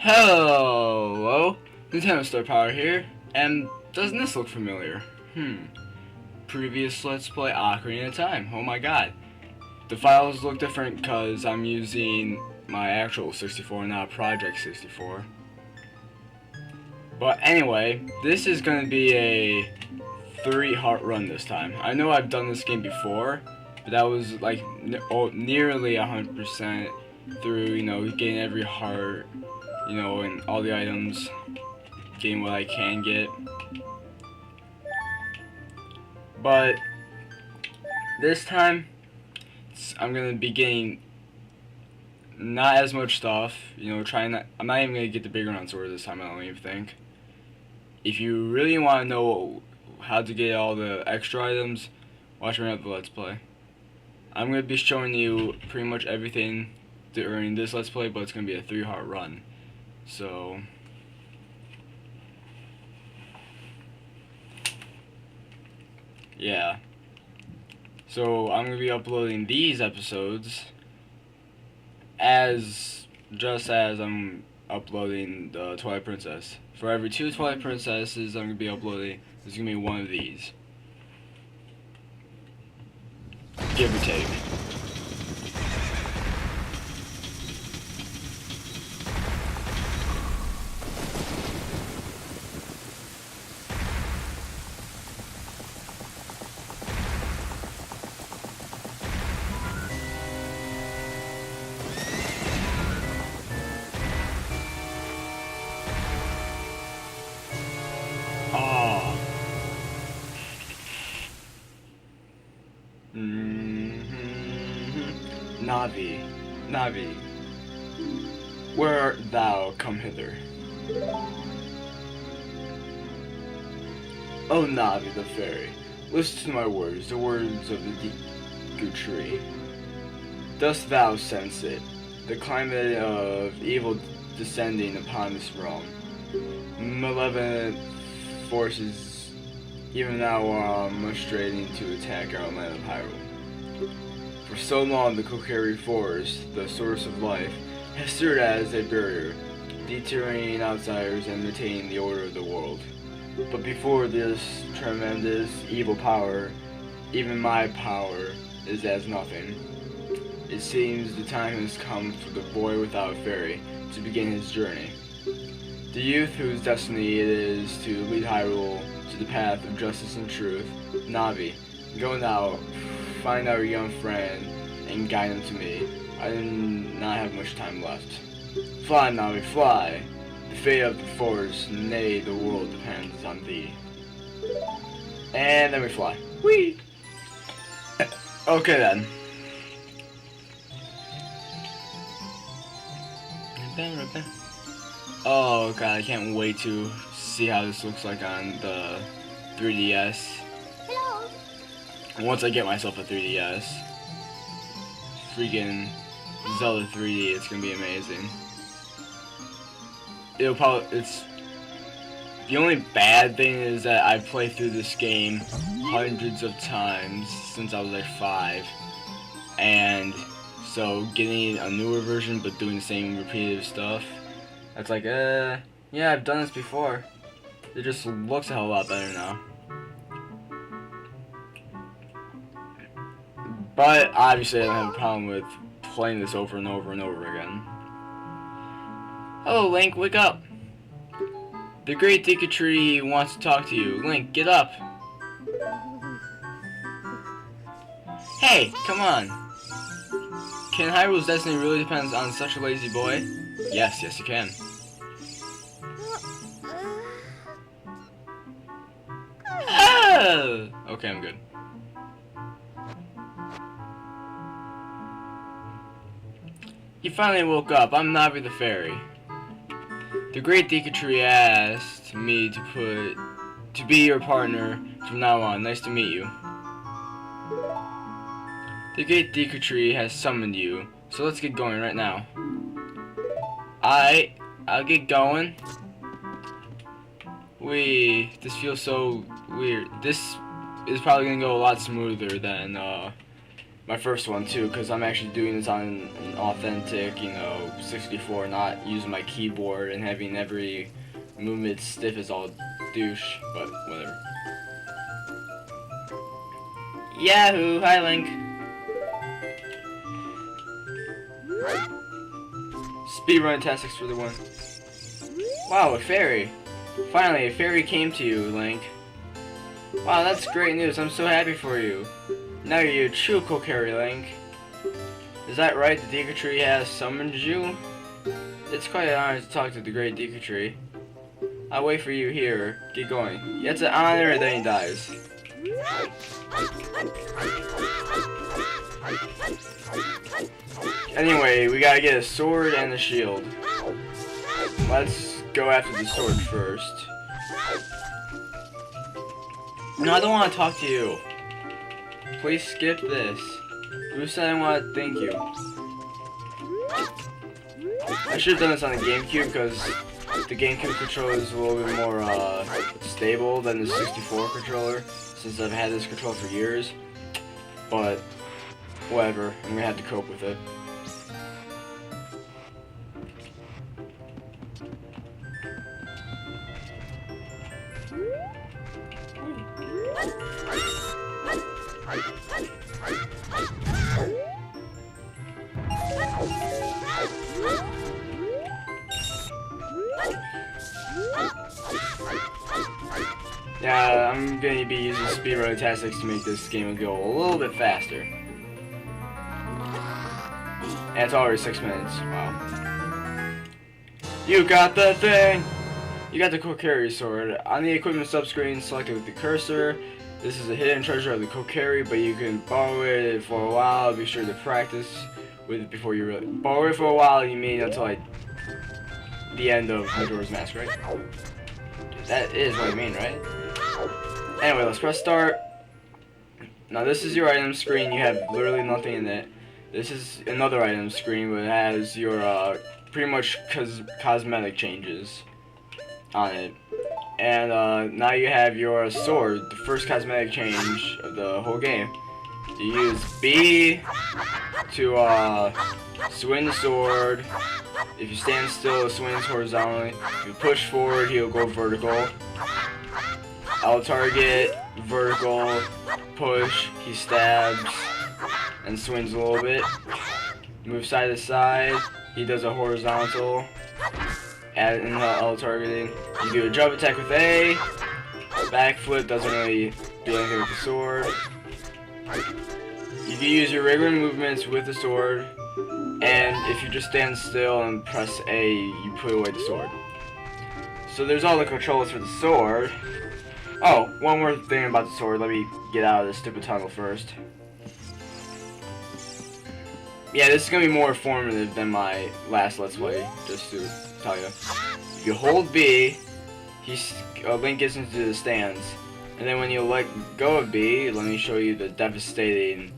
Hello, Nintendo Star Power here, and doesn't this look familiar? Previous Let's Play Ocarina of Time. Oh my god. The files look different because I'm using my actual 64, not Project 64. But anyway, this is going to be a 3-heart run this time. I know I've done this game before, but that was like nearly 100% through, getting every heart, and all the items, getting what I can get. But this time, I'm gonna be getting not as much stuff. I'm not even gonna get the big round sword this time. I don't even think. If you really want to know how to get all the extra items, watch me up the Let's Play. I'm gonna be showing you pretty much everything during this Let's Play, but it's gonna be a 3-heart run. So yeah. So I'm gonna be uploading these episodes just as I'm uploading the Twilight Princess. For every 2 Twilight Princesses I'm gonna be uploading, there's gonna be one of these. Give or take. Oh. Navi, where art thou? Come hither. Oh, Navi the fairy, listen to my words, the words of the Deku tree. Dost thou sense it, the climate of evil descending upon this realm? Malevolent forces even now are demonstrating to attack our land of Hyrule. For so long the Kokiri Forest, the source of life, has served as a barrier, deterring outsiders and maintaining the order of the world. But before this tremendous evil power, even my power is as nothing. It seems the time has come for the boy without a fairy to begin his journey. The youth whose destiny it is to lead Hyrule to the path of justice and truth. Navi, go now, find our young friend, and guide him to me. I do not have much time left. Fly, Navi, fly! The fate of the forest, nay, the world depends on thee. And then we fly. Whee! Okay then. Oh god, I can't wait to see how this looks like on the 3DS. Hello. Once I get myself a 3DS. Freaking Zelda 3D, it's gonna be amazing. It's the only bad thing is that I played through this game hundreds of times since I was like 5, and so getting a newer version but doing the same repetitive stuff, that's like, yeah, I've done this before. It just looks a hell of a lot better now. But obviously I don't have a problem with playing this over and over and over again. Hello, Link, wake up! The great Deku Tree wants to talk to you. Link, get up! Hey, come on! Can Hyrule's destiny really depend on such a lazy boy? Yes, yes you can. Oh! Okay, I'm good. He finally woke up. I'm Navi the fairy. The great Deku Tree asked me to be your partner from now on. Nice to meet you. The great Deku Tree has summoned you, so let's get going right now. I'll get going. This feels so weird. This is probably gonna go a lot smoother than My first one too, because I'm actually doing this on an authentic, 64, not using my keyboard and having every movement stiff as all douche, but whatever. Yahoo! Hi, Link. Speedrun tactics for the win. Wow, a fairy. Finally, a fairy came to you, Link. Wow, that's great news. I'm so happy for you. Now you're a true Kokiri, Link. Is that right? The Deku Tree has summoned you? It's quite an honor to talk to the great Deku Tree. I'll wait for you here. Get going. Yeah, it's an honor, and then he dies. Anyway, we gotta get a sword and a shield. Let's go after the sword first. No, I don't want to talk to you. Please skip this. Who said I want to thank you? I should have done this on the GameCube because the GameCube controller is a little bit more stable than the 64 controller, since I've had this controller for years. But whatever, I'm gonna have to cope with it. Yeah, I'm going to be using speedrun tactics to make this game go a little bit faster. And it's already 6 minutes. Wow. You got the thing! You got the Kokiri sword. On the equipment subscreen, select it with the cursor. This is a hidden treasure of the Kokiri, but you can borrow it for a while. Be sure to practice with it before you really... Borrow it for a while, you mean until like the end of Majora's Mask, right? That is what I mean, right? Anyway, let's press start. Now this is your item screen. You have literally nothing in it. This is another item screen, but it has your pretty much cosmetic changes on it. And now you have your sword, the first cosmetic change of the whole game. You use B to swing the sword. If you stand still, it swings horizontally. If you push forward, he'll go vertical. I'll target, vertical, push, he stabs, and swings a little bit. Move side to side, he does a horizontal, add in the L targeting. You do a jump attack with A, backflip doesn't really do anything with the sword. You can use your regular movements with the sword, and if you just stand still and press A, you put away the sword. So there's all the controls for the sword. Oh, one more thing about the sword. Let me get out of this stupid tunnel first. Yeah, this is gonna be more informative than my last Let's Play, just to tell you. If you hold B, Link gets into the stands. And then when you let go of B, let me show you the devastating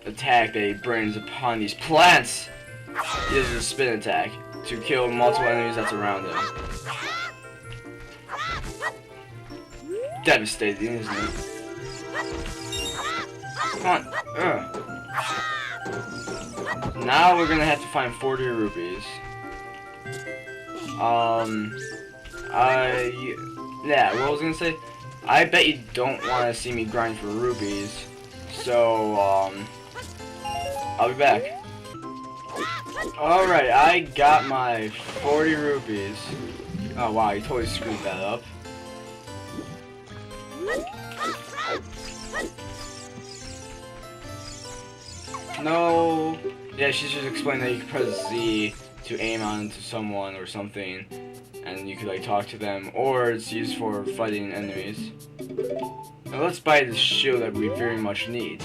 attack that he brings upon these plants. He does a spin attack to kill multiple enemies that's around him. Devastating, isn't it? Come on. Ugh. Now we're gonna have to find 40 rupees. Yeah, what I was gonna say, I bet you don't want to see me grind for rupees, so, I'll be back. Alright, I got my 40 rupees. Oh wow, you totally screwed that up. No. Yeah, she just explained that you can press Z to aim onto someone or something, and you could like talk to them, or it's used for fighting enemies. Now let's buy this shield that we very much need.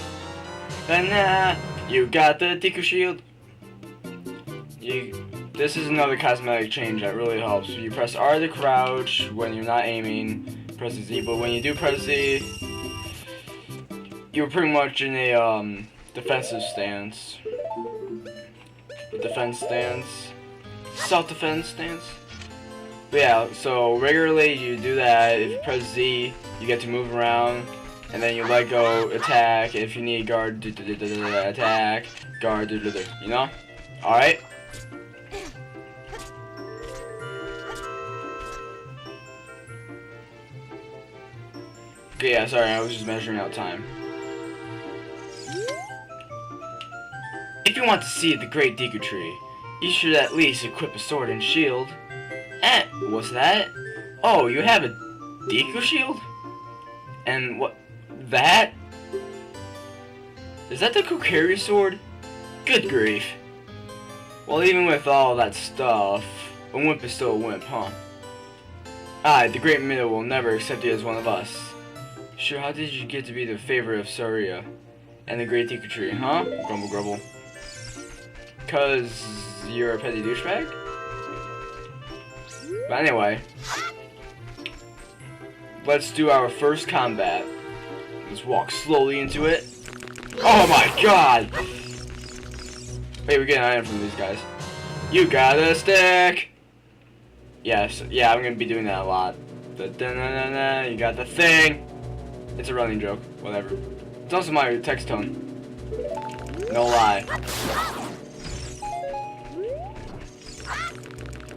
Banana, you got the Deku shield. This is another cosmetic change that really helps. You press R to crouch when you're not aiming. Press Z, but when you do press Z, you're pretty much in a defensive stance. Defense stance. Self-defense stance. But yeah, so regularly you do that. If you press Z, you get to move around. And then you let go, attack. If you need guard, attack, guard, you know? Alright? Okay, yeah, sorry, I was just measuring out time. If you want to see the Great Deku Tree, you should at least equip a sword and shield. What's that? Oh, you have a Deku shield? And what? That? Is that the Kokiri sword? Good grief. Well, even with all that stuff, a wimp is still a wimp, huh? I, the Great Minnow, will never accept you as one of us. Sure, how did you get to be the favorite of Saria and the Great Deku Tree, huh? Grumble, grumble. 'Cause you're a petty douchebag? But anyway, let's do our first combat. Let's walk slowly into it. Oh my god! Wait, we're getting an item from these guys. You got a stick! Yes, yeah, I'm gonna be doing that a lot. You got the thing! It's a running joke, whatever. It's also my text tone. No lie.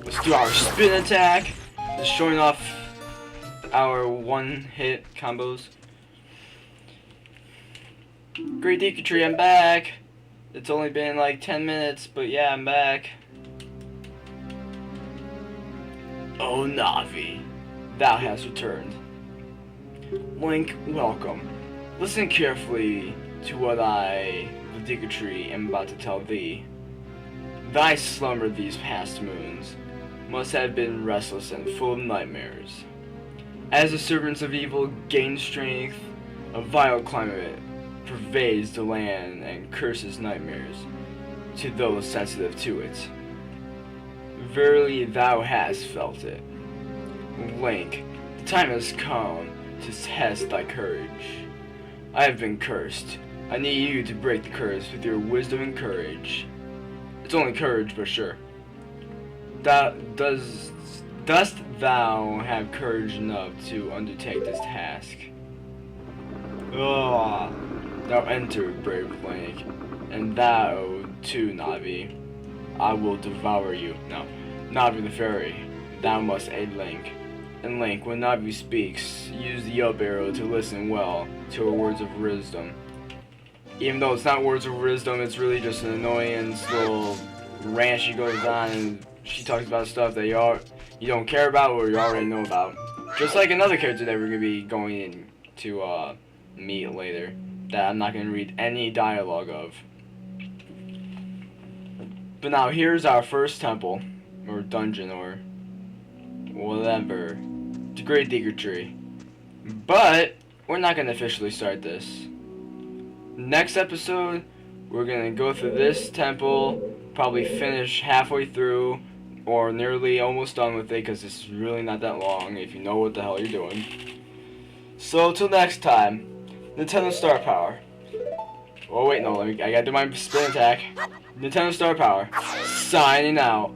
Let's do our spin attack. Just showing off our one-hit combos. Great Deku Tree, I'm back. It's only been like 10 minutes, but yeah, I'm back. Oh, Navi, thou hast returned. Link, welcome. Listen carefully to what I, the Deku Tree, am about to tell thee. Thy slumber these past moons must have been restless and full of nightmares. As the servants of evil gain strength, a vile climate pervades the land and curses nightmares to those sensitive to it. Verily thou hast felt it. Link, the time has come to test thy courage. I have been cursed. I need you to break the curse with your wisdom and courage. It's only courage, but sure. Dost thou have courage enough to undertake this task? Ah, thou enter, brave Link, and thou too, Navi. I will devour you. No, Navi the fairy, thou must aid Link. And Link, when Navi speaks, use the up arrow to listen well to her words of wisdom. Even though it's not words of wisdom, it's really just an annoyance little rant she goes on, and she talks about stuff that you don't care about or you already know about. Just like another character that we're gonna be going in to meet later, that I'm not gonna read any dialogue of. But now here's our first temple, or dungeon, or whatever, the Great Deku Tree. But we're not gonna officially start this. Next episode, we're gonna go through this temple, probably finish halfway through, or nearly almost done with it, because it's really not that long if you know what the hell you're doing. So till next time, Nintendo Star Power. Oh wait, no, I gotta do my spin attack. Nintendo Star Power, signing out.